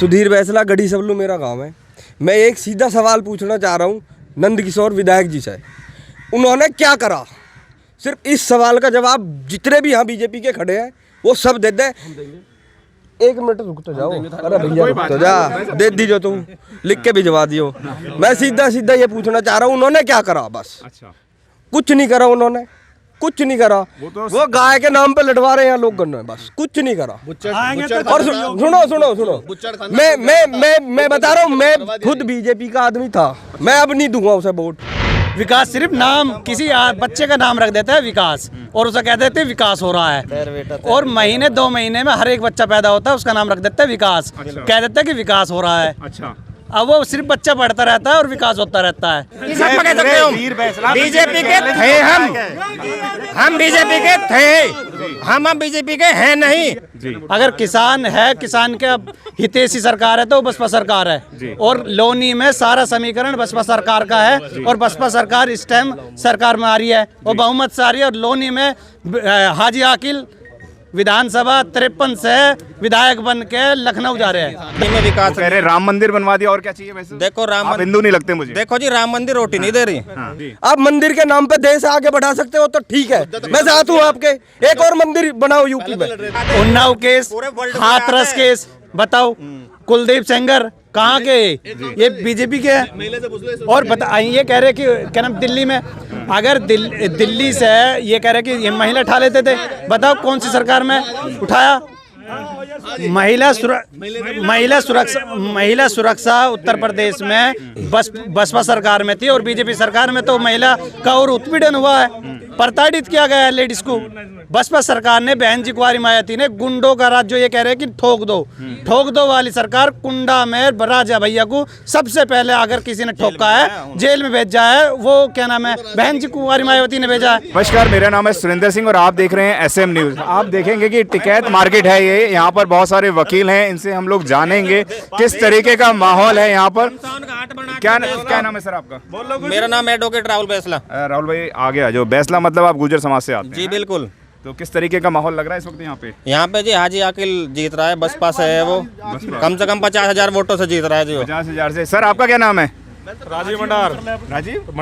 सुधीर बैसला, गढ़ी सबलू मेरा गांव है। मैं एक सीधा सवाल पूछना चाह रहा हूं नंदकिशोर विधायक जी से, उन्होंने क्या करा? सिर्फ इस सवाल का जवाब जितने भी यहाँ बीजेपी के खड़े हैं वो सब दे दे। एक मिनट रुक तो जाओ, अरे भैया रुक तो जा, दे दीजिए तुम लिख के भिजवा दियो। मैं सीधा सीधा ये पूछना चाह रहा हूँ उन्होंने क्या करा? बस कुछ नहीं करा उन्होंने, कुछ नहीं करा। वो गाय के नाम पे लड़वा रहे हैं लोग गन्ना, बस कुछ नहीं करा। और सुनो सुनो सुनो, मैं बता रहा हूँ, मैं खुद बीजेपी का आदमी था, मैं अब नहीं दूंगा उसे वोट। विकास सिर्फ नाम, किसी बच्चे का नाम रख देता है विकास और उसे कह देते हैं विकास हो रहा है, और महीने 2 महीने में हर एक बच्चा पैदा होता है उसका नाम रख देता है विकास। कह देता है कि विकास हो रहा है। अच्छा, अब वो सिर्फ बच्चा बढ़ता रहता है और विकास होता रहता है। बीजेपी के थे हम बीजेपी के थे, हम अब बीजेपी के हैं नहीं। अगर किसान है, किसान के हितैषी सरकार है तो बसपा सरकार है, और लोनी में सारा समीकरण बसपा सरकार का है, और बसपा सरकार इस टाइम सरकार में आ रही है और बहुमत से आ रही है। और लोनी में हाजी आकिल विधानसभा 53 से विधायक बन के लखनऊ जा रहे हैं। में विकास कह रहे राम मंदिर बनवा दिया, और क्या चाहिए वैसे? देखो आप हिंदू नहीं लगते मुझे। देखो जी, राम मंदिर रोटी नहीं दे रही। आप मंदिर के नाम पे देश आगे बढ़ा सकते हो तो ठीक है, मैं साथ हूँ आपके। एक और मंदिर बनाओ यूपी में। उन्नाव केस, हाथरस केस, बताओ कुलदीप सेंगर कहाँ के? ये बीजेपी के हैं। और बता, ये कह रहे कि क्या नाम, दिल्ली में अगर दिल्ली से ये कह रहे कि ये महिला उठा लेते थे, बताओ कौन सी सरकार में उठाया? महिला सुरक्षा उत्तर प्रदेश में बसपा सरकार में थी, और बीजेपी सरकार में तो महिला का और उत्पीड़न हुआ है, प्रताड़ित किया गया है लेडीज को। बसपा सरकार ने, बहन जी कुंवारी मायावती ने गुंडों का राज, जो ये कह रहे हैं कि ठोक दो वाली सरकार, कुंडा में राजा भैया को सबसे पहले अगर किसी ने ठोका है, जेल में भेजा है, वो क्या नाम है, बहन जी कुंवारी मायावती ने भेजा है। नमस्कार, मेरा नाम है सुरेंद्र सिंह और आप देख रहे हैं SM न्यूज। आप देखेंगे कि टिकैत मार्केट है ये, यहाँ पर बहुत सारे वकील हैं, इनसे हम लोग जानेंगे किस तरीके का माहौल है यहाँ पर। क्या नाम है सर आपका? मेरा नाम एडवोकेट राहुल बैसला। राहुल भाई आगे आ जाओ। बैसला मतलब आप गुर्जर समाज से आते हैं? जी बिल्कुल। तो किस तरीके का माहौल लग रहा है इस वक्त यहाँ पे? यहाँ पे जी हाजी आकिल जीत रहा है, बसपा से है वो, कम से कम 50,000 वोटों से जीत रहा है जी। 50,000 से। सर आपका क्या नाम है? राजीव मंडार। राजीव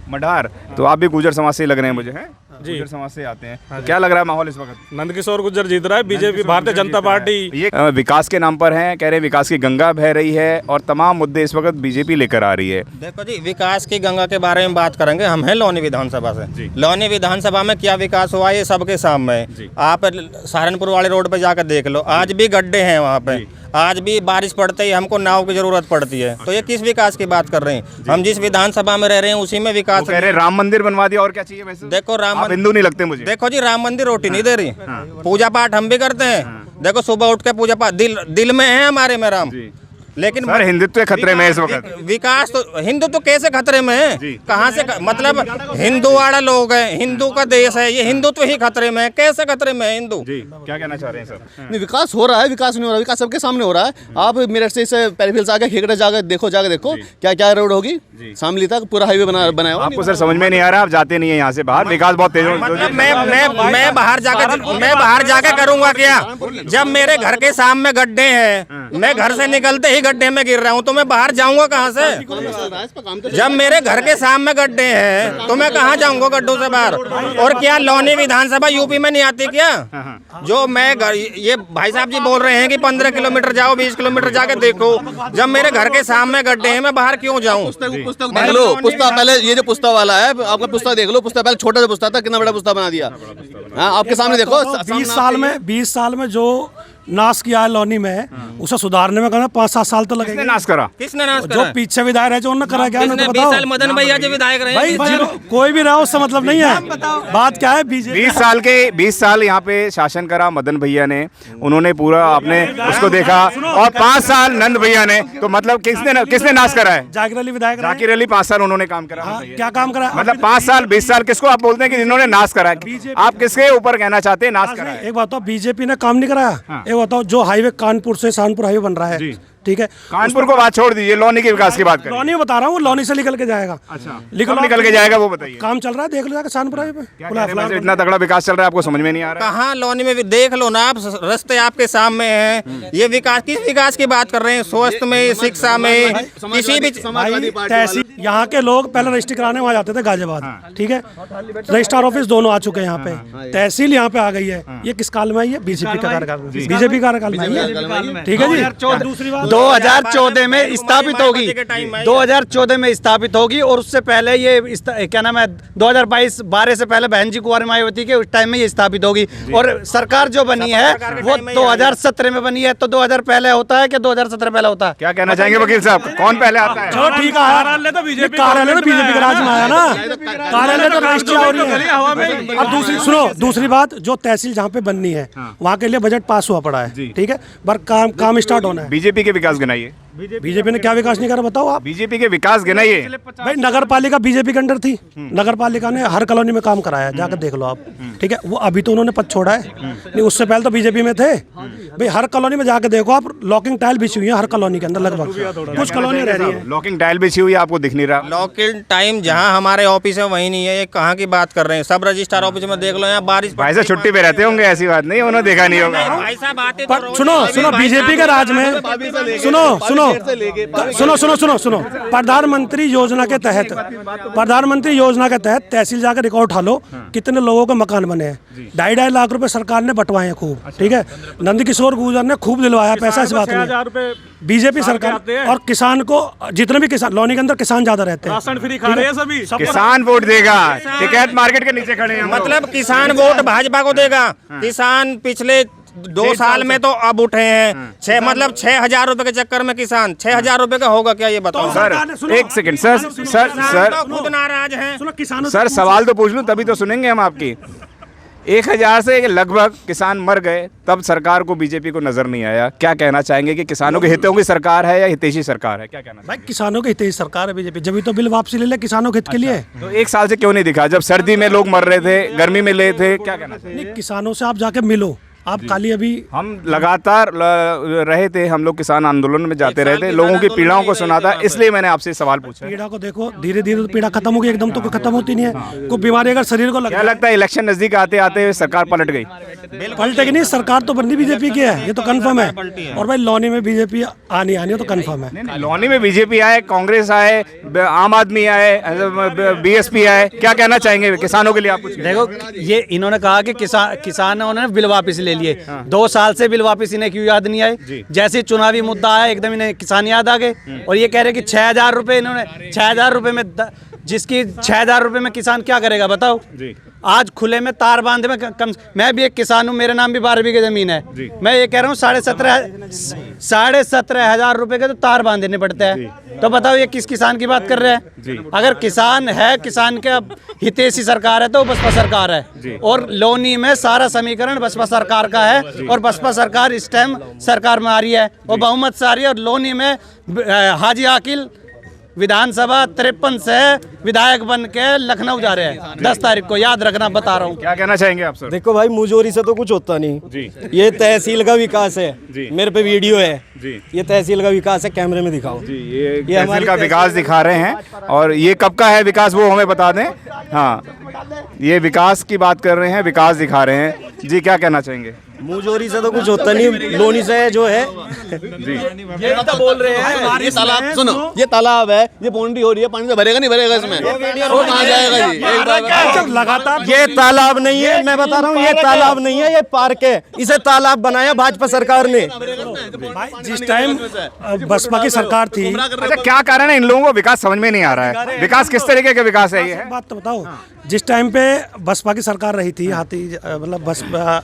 मंडार। तो आप भी गुर्जर समाज से लग रहे हैं मुझे, हैं? गुर्जर समाज से आते हैं। तो क्या लग रहा है माहौल इस वक्त? नंदकिशोर गुर्जर जीत रहा है, बीजेपी भारतीय जनता पार्टी। ये विकास के नाम पर हैं, कह रहे विकास की गंगा बह रही है और तमाम मुद्दे इस वक्त बीजेपी लेकर आ रही है। देखो जी, विकास की गंगा के बारे में बात करेंगे। हम हैं लोनी विधानसभा से। लोनी विधानसभा में क्या विकास हुआ ये सबके सामने है। आप सहारनपुर वाले रोड पे जाकर देख लो, आज भी गड्ढे हैं वहाँ पे, आज भी बारिश पड़ते ही हमको नाव की जरूरत पड़ती है। तो ये किस विकास की बात कर रहे हैं? हम जिस विधानसभा में रह रहे हैं उसी में विकास। कह रहे राम मंदिर बनवा दिया, और क्या चाहिए वैसे? देखो आप हिंदू नहीं लगते मुझे। देखो जी, राम मंदिर रोटी नहीं दे रही। पूजा पाठ हम भी करते हैं। देखो सुबह उठ के पूजा पाठ, दिल में है हमारे में राम, लेकिन सर हिंदुत्व खतरे में है इस वक्त। विकास तो, हिंदुत्व कैसे खतरे में है? कहाँ से मतलब हिंदू वाला लोग है, हिंदू का देश है, ये हिंदुत्व ही खतरे में है? कैसे खतरे में है हिंदू? क्या कहना चाह रहे हैं सर? नहीं, विकास हो रहा है, विकास नहीं हो रहा, विकास सबके सामने हो रहा है। आप मेरठ से पेरीफेल से आगे खेकड़ा जाकर देखो क्या क्या रोड होगी, शामली तक पूरा हाईवे बनाया हुआ। आपको सर समझ में नहीं आ रहा, आप जाते नहीं है यहाँ से बाहर, विकास बहुत तेज हो। मैं बाहर जाकर करूँगा क्या? जब मेरे घर के सामने गड्ढे हैं, मैं घर से निकलते ही गड्ढे में गिर रहा हूँ, तो मैं बाहर जाऊंगा कहाँ से? जब मेरे घर के सामने गड्ढे हैं तो मैं कहाँ जाऊंगा गड्ढों से बाहर? और क्या लोनी विधानसभा यूपी में नहीं आती क्या? जो मैं ये भाई साहब जी बोल रहे हैं कि 15 किलोमीटर जाओ, 20 किलोमीटर जाके देखो, जब मेरे घर के सामने गड्ढे हैं मैं बाहर क्यों जाऊँ? पुस्तक देख लो, पुस्तक पहले, ये जो पुस्तक वाला है आपका पुस्तक देख लो, पुस्तक पहले छोटा सा पुस्तक था, कितना बड़ा पुस्तक बना दिया। आपके सामने देखो, 20 साल में जो नाश किया है लोनी में, उसे सुधारने में 5-7 साल तो लगेगा। नाश करा? किसने नाश करा? जो पीछे विधायक है जो उन्होंने करा, क्या उन्होंने बताओ? 20 साल मदन भैया जी विधायक रहे भाई, कोई भी रहा उससे मतलब नहीं है। बात क्या है, बीजेपी 20 साल यहाँ पे शासन करा मदन भैया ने, उन्होंने पूरा आपने उसको देखा, और 5 साल नंद भैया ने, तो मतलब किसने नाश करा है? जाकिर अली विधायक। जाकिर अली 5 साल उन्होंने काम करा। क्या काम करा? मतलब 5 साल 20 साल किसको आप बोलते हैं कि जिन्होंने नाश करा है? आप किसके ऊपर कहना चाहते हैं नाश करा है? एक बताओ, बीजेपी ने काम नहीं कराया। एक बताओ, जो हाईवे कानपुर से सहारनपुर हाईवे बन रहा है, ठीक है। कानपुर को बात छोड़ दीजिए, लौनी के विकास की बात करें। लौनी बता रहा हूँ, लौनी से निकल के जाएगा। अच्छा, कब निकल के जाएगा वो बताइए। काम चल रहा है, देख लो जाकर शानपुरा पे इतना तगड़ा विकास चल रहा है, आपको समझ में नहीं आ रहा है? कहाँ लौनी में भी देख लो ना आप, रास्ते आपके सामने हैं। ये विकास, किस विकास की बात कर रहे हैं? स्वास्थ्य में, शिक्षा में, किसी भी तहसील, यहाँ के लोग पहले रजिस्ट्री कराने वहाँ जाते थे गाजियाबाद, ठीक है। रजिस्ट्रार ऑफिस दोनों आ चुके हैं यहाँ पे, तहसील यहाँ पे आ गई है। ये किस काल में आई है? बीजेपी का कार्यकाल, बीजेपी कार्यकाल में आई है, ठीक है जी। दूसरी बात 2014 में स्थापित होगी, 2014 में स्थापित होगी, और उससे पहले ये क्या नाम है 2022-12 से पहले बहन जी कुंवारी मायावती के उस टाइम में ये स्थापित होगी। और सरकार जो बनी है वो 2017 में बनी है, तो 2000 पहले होता है कि 2017 पहले होता है? क्या कहना चाहेंगे वकील साहब, कौन पहले आता है? चलो ठीक है, कार्यालय तो बीजेपी के राज में आया ना, कार्यालय तो राष्ट्रीय हो रही है। अब दूसरी बात, जो तहसील जहाँ पे बननी है वहाँ के लिए बजट पास हुआ पड़ा है, ठीक है, पर काम स्टार्ट होना है। बीजेपी के विकास गिनाइए। बीजेपी ने क्या विकास नहीं करा बताओ आप? बीजेपी के विकास गिनाइए। भाई नगर पालिका बीजेपी के अंडर थी, नगर पालिका ने हर कॉलोनी में काम कराया, जाकर देख लो आप, ठीक है। वो अभी तो उन्होंने पद छोड़ा है, नहीं उससे पहले तो बीजेपी में थे। भाई हर कॉलोनी में जाकर देखो आप, लॉकिंग टाइल बिछी हुई है हर कॉलोनी के अंदर, लगभग कुछ कॉलोनी रह रही है लॉकिंग टाइल बिछी हुई है, आपको दिख नहीं रहा? लॉकिंग टाइम जहाँ हमारे ऑफिस है वहीं नहीं है। ये कहाँ की बात कर रहे हैं? सब रजिस्ट्रार ऑफिस में देख लो, यहाँ बारिश। भाई साहब छुट्टी पे रहते होंगे, ऐसी बात नहीं, उन्होंने देखा नहीं होगा। भाई साहब आते तो पर सुनो बीजेपी के राज में, सुनो प्रधानमंत्री योजना के तहत तहसील जाकर रिकॉर्ड उठा लो, कितने लोगों के मकान बने हैं। 2.5 लाख रुपए सरकार ने बंटवाए हैं खूब, ठीक है। नंदकिशोर गुर्जर ने खूब दिलवाया पैसा, इस बात में बीजेपी सरकार। और किसान को, जितने भी किसान, लौनी के अंदर किसान ज्यादा रहते हैं, राशन फ्री खा रहे हैं सभी। किसान वोट देगा, टिकैत मार्केट के नीचे खड़े हैं। मतलब किसान वोट भाजपा को देगा। किसान पिछले 2 साल में तो अब उठे हैं, मतलब 6,000 रुपए के चक्कर में किसान 6,000 रुपए का होगा क्या ये बताओ? सर एक सेकंड, सर खुद नाराज हैं। सर सवाल तो पूछ लूं तभी तो सुनेंगे हम आपकी। 1,000 से लगभग किसान मर गए, तब सरकार को, बीजेपी को नजर नहीं आया। क्या कहना चाहेंगे कि किसानों के हितों की सरकार है या हितैषी सरकार है? क्या कहना भाई? किसानों के हितैषी सरकार है बीजेपी, जब भी तो बिल वापसी ले ले किसानों के हित के लिए। तो 1 साल से क्यों नहीं दिखा? जब सर्दी में लोग मर रहे थे, गर्मी में ले थे, क्या कहना चाहिए? नहीं, किसानों से आप जाके मिलो, आप खाली अभी हम लगातार रहे थे, हम लोग किसान आंदोलन में जाते रहे थे, लोगों की पीड़ाओं को सुना था, इसलिए मैंने आपसे सवाल पूछा। पीड़ा को देखो, धीरे धीरे तो पीड़ा खत्म होगी, एकदम तो खत्म होती नहीं है। कोई बीमारी अगर शरीर को क्या लगता है इलेक्शन नजदीक आते आते सरकार पलट गई? पलटेगी नहीं, सरकार तो बननी बीजेपी की है, ये तो कंफर्म है। और भाई लौनी में बीजेपी आनी तो कंफर्म है। लौनी में बीजेपी आए, कांग्रेस आए, आम आदमी आए, बीएसपी आए, क्या कहना चाहेंगे किसानों के लिए आप? कुछ देखो, ये इन्होंने कहा कि किसानों ने बिल वापस ले लिए। 2 साल से बिल वापस इन्हें क्यों याद नहीं आए? जैसे चुनावी मुद्दा आया एकदम इन्हें किसान याद आ गए, और ये कह रहे कि 6,000 रुपए, इन्होंने 6,000 रुपए में, जिसकी 6,000 रुपए में किसान क्या करेगा बताओ? आज खुले में तार बांधे में कम, मैं भी एक किसान हूँ, मेरे नाम भी 12 बीघे जमीन है। मैं ये कह रहा हूँ 17,500 रुपए के तो तार बांधने पड़ते हैं। तो बताओ ये किस किसान की बात कर रहे हैं? अगर किसान है, किसान के हितैषी सरकार है तो बसपा सरकार है। और लौनी में सारा समीकरण बसपा सरकार का है, और बसपा सरकार इस टाइम सरकार में आ रही है, और बहुमत से आ रही है। और लौनी में हाजी आकिल विधानसभा 53 से विधायक बन के लखनऊ जा रहे हैं 10 तारीख को, याद रखना, बता रहा हूँ। क्या कहना चाहेंगे आप सर? देखो भाई, मुजोरी से तो कुछ होता नहीं जी। ये तहसील का विकास है जी। मेरे पे वीडियो है जी। ये तहसील का विकास है, कैमरे में दिखाओ जी। ये हमारी तहसील का विकास दिखा रहे हैं, और ये कब का है विकास वो हमें बता दें। हाँ, ये विकास की बात कर रहे हैं, विकास दिखा रहे हैं जी। क्या कहना चाहेंगे? मुजोरी से तो कुछ होता नहीं, लोनी से जो है जी। ये तो बोल रहे हैं, ये तालाब सुनो, ये तालाब है, ये बाउंड्री हो रही है, पानी तो भरेगा नहीं भरेगा इसमें, वो कहाँ जाएगा जी? लगातार ये तालाब नहीं है, मैं बता रहा हूँ, ये तालाब नहीं है, ये पार्क है। इसे तालाब बनाया भाजपा सरकार ने। जिस टाइम बसपा की सरकार थी, अच्छा, क्या कारण है इन लोगों को विकास समझ में नहीं आ रहा है? विकास किस तरीके का विकास है ये? बात तो बताओ, जिस टाइम पे बसपा की सरकार रही थी, हाथी मतलब बसपा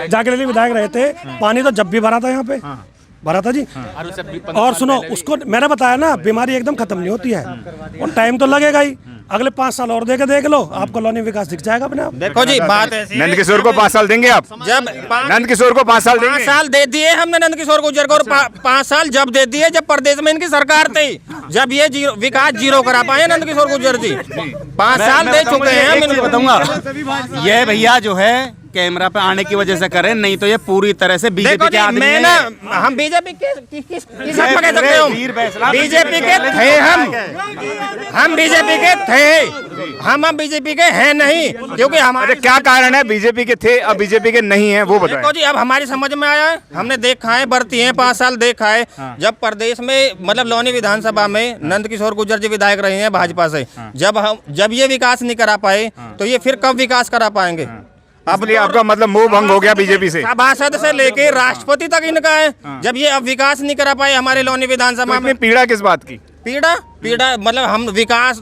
जाके विधायक रहे थे, पानी तो जब भी भरा था यहाँ पे, भरा था जी। और सुनो, उसको मैंने बताया ना, बीमारी एकदम खत्म नहीं होती है, और टाइम तो लगेगा ही। अगले 5 साल और देख लो, आपको लौनी विकास दिख जाएगा अपने आप। देखो जी, बात ऐसी है, नंदकिशोर को 5 साल देंगे आप? जब नंदकिशोर को 5 साल देंगे? 5 साल दे दिए हमने नंदकिशोर गुर्जर को, और 5 साल जब दे दिए जब प्रदेश में इनकी सरकार थी, जब ये विकास जीरो करा पाए नंदकिशोर गुर्जर जी। 5 साल दे चुके हैं। बताऊंगा, ये भैया जो है कैमरा पे आने की वजह से करें, नहीं तो ये पूरी तरह से बीजेपी देखो के जी, आदमी मैं हैं। ना हम बीजेपी के किस हद में कह सकते हो, बीजेपी के थे हम बीजेपी के थे, हम बीजेपी के हैं नहीं, क्योंकि हमारे अच्छा, क्या कारण है बीजेपी के थे अब बीजेपी के नहीं है वो बताएं। देखो जी, अब हमारी समझ में आया है, हमने देखा है, बढ़ती है 5 साल देखा है। जब प्रदेश में मतलब लौनी विधानसभा में नंद किशोर गुर्जर जी विधायक रहे हैं भाजपा से, जब ये विकास नहीं करा पाए तो ये फिर कब विकास करा पाएंगे। अब आपका मतलब मोह भंग हो गया बीजेपी से। सभासद से लेके राष्ट्रपति तक इनका है। जब ये अब विकास नहीं करा पाए हमारे लौनी विधानसभा में, पीड़ा किस बात की? पीड़ा मतलब हम विकास,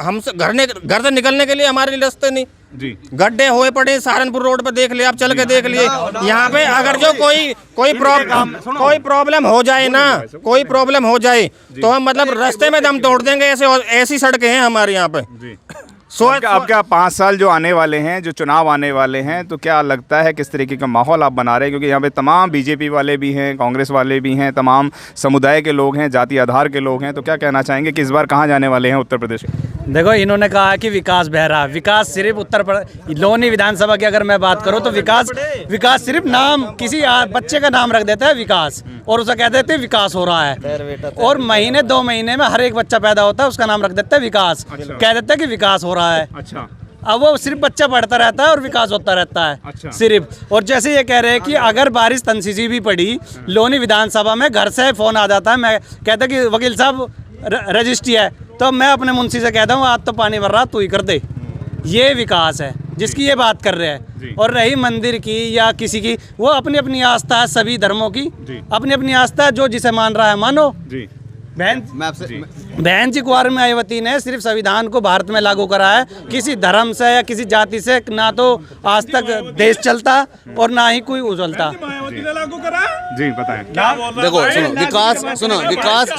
हम घर से निकलने के लिए हमारे लिए रास्ते नहीं जी, गड्ढे हुए पड़े। सहारनपुर रोड पे देख लिया, आप चल के देख लिए। यहाँ पे अगर जो कोई प्रॉब्लम हो जाए ना, कोई प्रॉब्लम हो जाए तो हम मतलब रास्ते में दम तोड़ देंगे। ऐसी सड़कें हैं हमारे यहाँ पे। अब क्या 5 साल जो आने वाले हैं, जो चुनाव आने वाले हैं, तो क्या लगता है किस तरीके का माहौल आप बना रहे हैं? क्योंकि यहाँ पे तमाम बीजेपी वाले भी हैं, कांग्रेस वाले भी हैं, तमाम समुदाय के लोग हैं, जाति आधार के लोग हैं, तो क्या कहना चाहेंगे कि इस बार कहाँ जाने वाले हैं उत्तर प्रदेश? देखो, इन्होंने कहा है कि विकास बह रहा है। विकास सिर्फ उत्तर प्रदेश लौनी विधानसभा की अगर मैं बात करूं तो विकास सिर्फ नाम, किसी बच्चे का नाम रख देता है विकास, और उसे कह देते हैं विकास हो रहा है, और महीने 2 महीने में हर एक बच्चा पैदा होता है उसका नाम रख देता है विकास। कह देता है कि विकास हो रहा है। अच्छा, अब वो सिर्फ बच्चा बढ़ता रहता है और विकास होता रहता है। अच्छा। सिर्फ। और जैसे ये कह रहे हैं कि अगर बारिश तनसीसी भी पड़ी लौनी विधानसभा में, घर से फोन आ जाता है, मैं कहता कि वकील साहब रजिस्ट्री है, तो मैं अपने मुंशी से कहता हूँ आज तो पानी भर रहा तू ही कर दे। ये विकास है जिसकी ये बात कर रहे हैं। और रही मंदिर की या किसी की, वो अपनी अपनी आस्था है, सभी धर्मों की अपनी अपनी आस्था है, जो जिसे मान रहा है मानो। बहन जी कुंवर मायावती ने सिर्फ संविधान को भारत में लागू करा है, किसी धर्म से या किसी जाति से ना तो आज तक देश चलता और ना ही कोई उजलता। जी बताएं। देखो विकास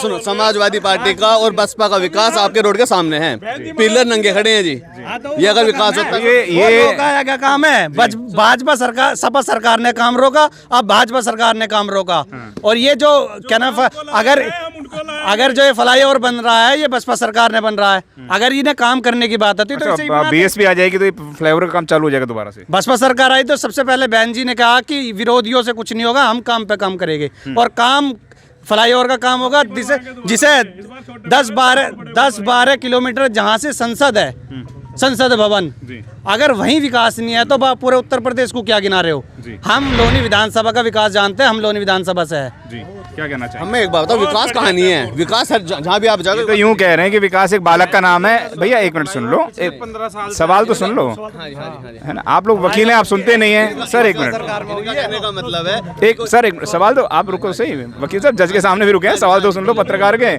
सुनो, समाजवादी पार्टी का और बसपा का विकास आपके रोड के सामने है, पिलर नंगे खड़े हैं जी। ये अगर विकास होता है, ये क्या काम है? भाजपा सरकार, सपा सरकार ने काम रोका, अब भाजपा सरकार ने काम रोका। और ये जो क्या नाम, अगर जो ये फ्लाईओवर बन रहा है ये बसपा सरकार ने बन रहा है। अगर इन्हें काम करने की बात आती तो बीएसपी आ जाएगी तो फ्लाईओवर का काम चालू हो जाएगा दोबारा से। बसपा सरकार आई तो सबसे पहले बहन जी ने कहा कि विरोधियों से कुछ नहीं होगा, हम काम पे काम करेंगे। और काम फ्लाईओवर का काम होगा जिसे 10-12 किलोमीटर जहाँ से संसद है, संसद भवन, अगर वहीं विकास नहीं है तो पूरे उत्तर प्रदेश को क्या गिना रहे हो? हम लौनी विधानसभा का विकास जानते हैं, हम लौनी विधानसभा से है। जी, क्या कहना चाहिए? हमें एक बात बताओ, विकास कहाँ नहीं है? विकास जहाँ भी आप जाओगे तो यूं कह रहे हैं कि विकास एक बालक का नाम है। भैया 1 मिनट सुन लो, सवाल तो सुन लो, है ना? आप लोग वकील हैं, आप सुनते नहीं हैं। सर 1 मिनट, कहने का मतलब है एक सवाल तो आप रुको, सही वकील साहब जज के सामने भी रुके हैं, सवाल तो सुन लो पत्रकार के।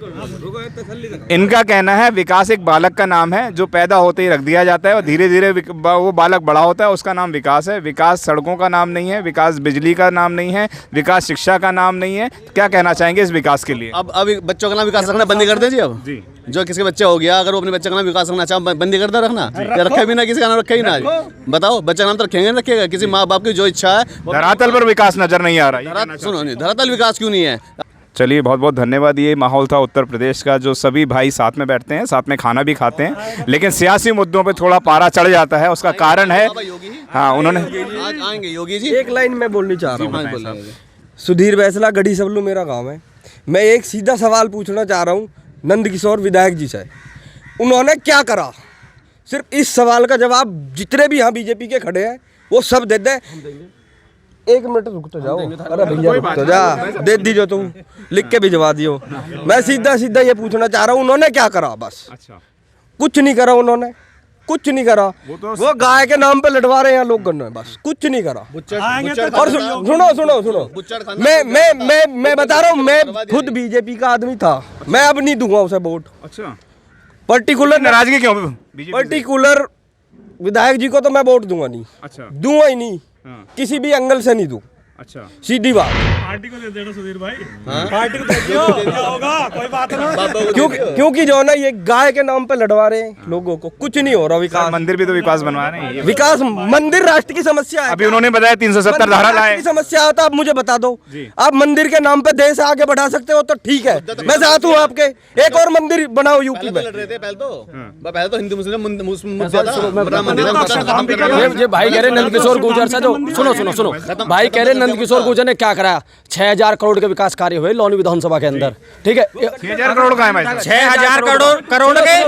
इनका कहना है विकास एक बालक का नाम है जो पैदा होते ही रख दिया जाता है और धीरे धीरे वो बालक बड़ा होता है, उसका नाम विकास है। विकास सड़कों का नाम नहीं है, विकास बिजली का नाम नहीं है, विकास शिक्षा का नाम नहीं है। क्या कहना चाहेंगे इस विकास के लिए? अब बच्चों का नाम विकास रखना बंद कर दे जी। अब जी, जो किसी बच्चे हो गया, अगर वो अपने बच्चे का नाम विकास रखना चाहे बंदी करता रखना, या रखे भी ना, किसी का नाम रखे ही ना। बताओ, बच्चे का नाम तो रखेंगे ना रखेगा? किसी माँ बाप की जो इच्छा है। धरातल पर विकास नजर नहीं आ रहा है। सुनो, धरातल विकास क्यों नहीं है? चलिए, बहुत बहुत धन्यवाद। ये माहौल था उत्तर प्रदेश का, जो सभी भाई साथ में बैठते हैं, साथ में खाना भी खाते हैं, लेकिन सियासी मुद्दों पे थोड़ा पारा चढ़ जाता है। उसका कारण है, हाँ, उन्होंने आएंगे योगी जी। एक लाइन में बोलनी चाह रहा हूँ। सुधीर बैसला, गढ़ी सबलू मेरा गांव है। मैं एक सीधा सवाल पूछना चाह रहा हूँ नंद किशोर विधायक जी से, उन्होंने क्या करा? सिर्फ इस सवाल का जवाब जितने भी यहाँ बीजेपी के खड़े हैं वो सब दे दे। 1 मिनट रुक तो जाओ, अरे भैया रुक तो जा, दे दीजिए, तुम लिख के भिजवा दियो। मैं सीधा सीधा ये पूछना चाह रहा हूँ उन्होंने क्या करा? बस कुछ नहीं करा, उन्होंने कुछ नहीं करा। वो गाय के नाम पे लड़वा रहे हैं लोग करना, बस कुछ नहीं करा। और सुनो, मैं बता रहा हूँ, मैं खुद बीजेपी का आदमी था, मैं अब नहीं दूंगा उसे वोट। अच्छा, पर्टिकुलर नाराजगी क्यों? पर्टिकुलर विधायक जी को तो मैं वोट दूंगा नहीं। अच्छा, दूंगा ही नहीं, किसी भी एंगल से नहीं दूं। अच्छा, सीधी बात। पार्टी को दे देना सुधीर भाई, पार्टी को दे दियो, क्या होगा, कोई बात नहीं। क्योंकि जो है ना ये गाय के नाम पे लड़वा रहे हैं लोगों को, कुछ नहीं हो रहा विकास। मंदिर भी तो विकास बनवा रहे हैं। विकास मंदिर राष्ट्र की समस्या है। अभी उन्होंने बताया 370 धारा लाए। की समस्या है तो आप मुझे बता दो, आप मंदिर के नाम पे देश आगे बढ़ा सकते हो तो ठीक है, मैं साथ हूँ आपके। एक और मंदिर बनाओ यूपी में। पहले तो हिंदू मुस्लिम मुद्दा था। ये भाई कह रहे नंद किशोर गुर्जर से, जो सुनो भाई कह रहे नंद किशोर गुर्जर ने क्या कराया। 6000 करोड़ के विकास कार्य हुए लोनी विधानसभा के अंदर, ठीक है। 6000 करोड़ का है भाई, 6000 करोड़ के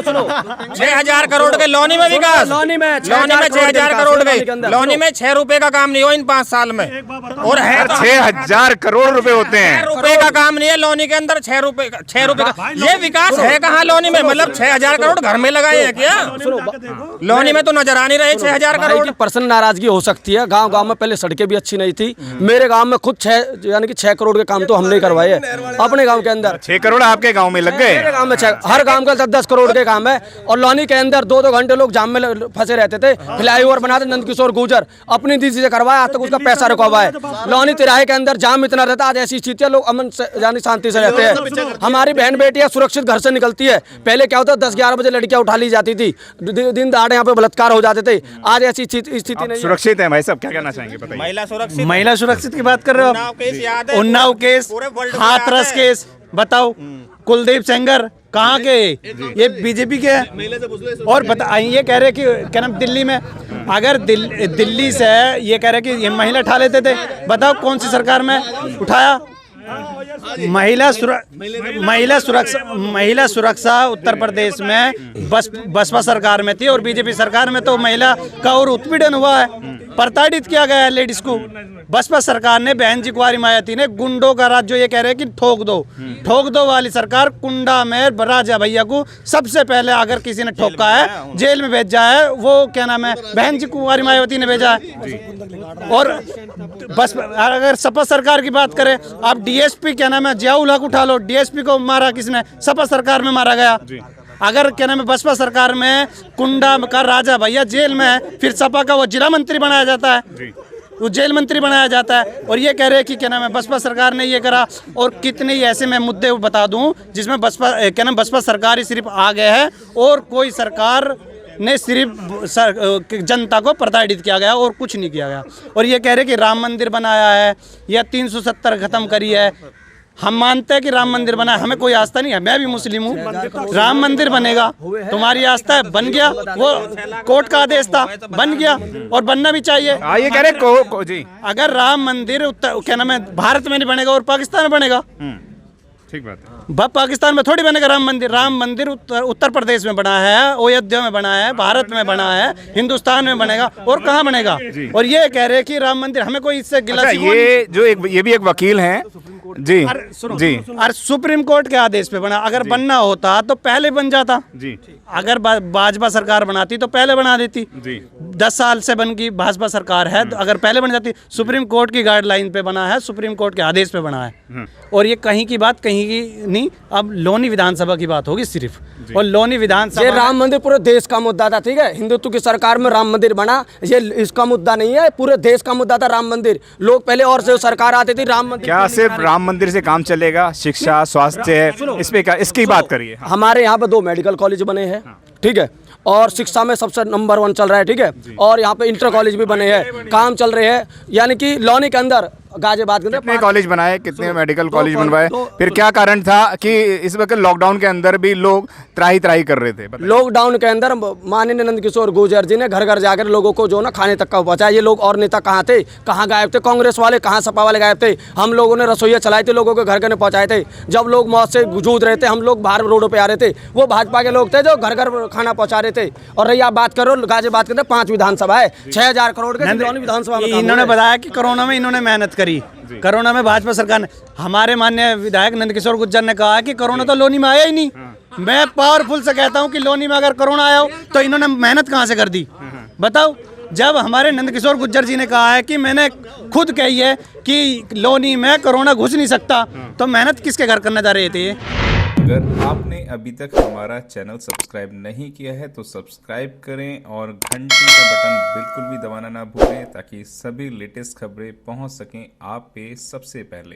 6000 करोड़ के लोनी में विकास, लोनी में 6000 करोड़ के, लोनी में 6 रुपए का काम नहीं हुआ इन 5 साल में। और है 6000 करोड़ रुपए होते हैं, 6 रुपए का काम नहीं है लोनी के अंदर। 6 रुपए का ये विकास है कहाँ लोनी में? मतलब 6000 करोड़ घर में लगाए हैं क्या? लोनी में तो नजर आ नहीं रहे 6000 करोड़ की पर्सनल नाराजगी हो सकती है। गांव में पहले सड़कें भी अच्छी नहीं थी। मेरे गांव में खुद 6 करोड़ के काम तो हमने ही करवाए हैं अपने गांव के अंदर। 6 करोड़ आपके गांव में लग गए? मेरे गांव में हर गांव का 10 करोड़ के काम है। और लोनी के अंदर 2-2 घंटे लोग जाम में फंसे रहते थे। फ्लाईओवर बनाते नंद किशोर गुर्जर अपनी दीदी से करवाया, आज तक उसका पैसा रुका हुआ है। लोनी तिराहे के अंदर जाम इतना रहता, आज ऐसी स्थिति है लोग अमन यानी शांति से रहते हैं। हमारी बहन बेटियां सुरक्षित घर से निकलती है। पहले क्या होता 10-11 बजे लड़कियां उठा ली जाती थी, दिन दहाड़े यहाँ पे बलात्कार हो जाते थे। आज ऐसी स्थिति नहीं। सुरक्षित है भाई साहब, क्या कहना चाहेंगे बताइए? महिला सुरक्षित की बात कर रहे हो? उन्नाव केस, हाथरस केस, बताओ कुलदीप सेंगर कहाँ के? ये बीजेपी के हैं। और बता ये कह रहे कि क्या नाम दिल्ली में, अगर दिल्ली से ये कह रहे कि ये महिला उठा लेते थे, बताओ कौन सी सरकार में उठाया? महिला सुरक्षा उत्तर प्रदेश में बसपा सरकार में थी, और बीजेपी सरकार में तो महिला का और उत्पीड़न हुआ है, प्रताड़ित किया गया है लेडीज को। बसपा सरकार ने बहन जी कुंवारी मायावती ने गुंडों का राज, जो ये कह रहे हैं कि ठोक दो वाली सरकार, कुंडा में राजा भैया को सबसे पहले अगर किसी ने ठोका है जेल में भेजा है, वो क्या नाम है बहन जी कुंवारी मायावती ने भेजा है। और बस अगर सपा सरकार की बात करें, आप डीएसपी क्या नाम है जियाउल हक उठा लो, डीएसपी को मारा किसने? सपा सरकार में मारा गया। अगर क्या नाम है बसपा सरकार में कुंडा का राजा भैया जेल में है, फिर सपा का वो जिला मंत्री बनाया जाता है, वो जेल मंत्री बनाया जाता है। और ये कह रहे हैं कि क्या नाम है बसपा सरकार ने ये करा। और कितने ही ऐसे मैं मुद्दे बता दूं जिसमें बसपा सरकार ही सिर्फ आ गए है, और कोई सरकार ने सिर्फ जनता को प्रताड़ित किया गया और कुछ नहीं किया गया। और ये कह रहे कि राम मंदिर बनाया है या 370 खत्म करी है। हम मानते हैं कि राम मंदिर बना है, हमें कोई आस्था नहीं है, मैं भी मुस्लिम हूँ। राम मंदिर बनेगा, तुम्हारी आस्था है, बन गया, वो कोर्ट का आदेश था, बन गया और बनना भी चाहिए। ये कह रहे जी, अगर राम मंदिर क्या नाम है भारत में नहीं बनेगा और पाकिस्तान में बनेगा, ठीक बात है। पाकिस्तान में थोड़ी बनेगा राम मंदिर। राम मंदिर उत्तर प्रदेश में बना है, अयोध्या में बना है, भारत में बना है, हिंदुस्तान में बनेगा, और कहाँ बनेगा? और ये कह रहे कि राम मंदिर, हमें कोई इससे गिला। ये जो ये भी एक वकील हैं जी, जी, और सुप्रीम कोर्ट के आदेश पे बना। अगर बनना होता तो पहले बन जाता जी। अगर भाजपा सरकार बनाती तो पहले बना देती जी। 10 साल से बन गई भाजपा सरकार है, तो अगर पहले बन जाती। सुप्रीम कोर्ट की गाइडलाइन पे बना है, सुप्रीम कोर्ट के आदेश पे बना है। और ये कहीं की बात कहीं की नहीं, अब लोनी विधानसभा की बात होगी सिर्फ। और लोनी विधानसभा, ये राम मंदिर पूरे देश का मुद्दा था, ठीक है। हिंदुत्व की सरकार में राम मंदिर बना, ये इसका मुद्दा नहीं है, पूरे देश का मुद्दा था राम मंदिर। लोग पहले और से सरकार आती थी, राम मंदिर क्या सिर्फ राम मंदिर से काम चलेगा? शिक्षा, स्वास्थ्य, इस पे इसकी बात करिए। हमारे यहाँ पे 2 मेडिकल कॉलेज बने हैं, ठीक है, और शिक्षा में सबसे नंबर 1 चल रहा है, ठीक है। और यहाँ पे इंटर कॉलेज भी बने हैं, काम चल रहे हैं। यानी कि लोनी के अंदर गाजियाबाद के अंदर कितने कॉलेज बनाए, कितने मेडिकल कॉलेज बनवाए? फिर क्या कारण था कि इस वक्त लॉकडाउन के अंदर भी लोग त्राही कर रहे थे? लॉकडाउन के अंदर माननीय नंद किशोर गुर्जर जी ने घर घर जाकर लोगों को जो ना खाने तक का पहुंचाया। ये लोग और नेता कहाँ थे, कहाँ गायब थे? कांग्रेस वाले कहाँ, सपा वाले गायब थे? हम लोगों ने रसोइया चलाई थी, लोगों के घर घर पहुंचाए थे। जब लोग मौत से जूझ रहे थे, हम लोग बाहर रोडों पे आ रहे थे, वो भाजपा के लोग थे जो घर घर खाना पहुंचा रहे थे। और रही आप बात करो गाजियाबाद के अंदर 5 विधानसभा है, 6000 करोड़ के विधानसभा। इन्होंने बताया कि कोरोना में इन्होंने मेहनत करी, कोरोना में भाजपा सरकार ने, हमारे माननीय विधायक नंद किशोर गुर्जर ने कहा कि कोरोना तो लोनी में आया ही नहीं। मैं पावरफुल से कहता हूं कि लोनी में अगर कोरोना आया हो तो इन्होंने मेहनत कहां से कर दी, बताओ। जब हमारे नंद किशोर गुर्जर जी ने कहा है कि मैंने खुद कही है कि लोनी में कोरोना घुस नहीं सकता, तो मेहनत किसके घर करने जा रहे थे? अगर आपने अभी तक हमारा चैनल सब्सक्राइब नहीं किया है तो सब्सक्राइब करें और घंटी का बटन बिल्कुल भी दबाना ना भूलें ताकि सभी लेटेस्ट खबरें पहुंच सकें आप पे सबसे पहले।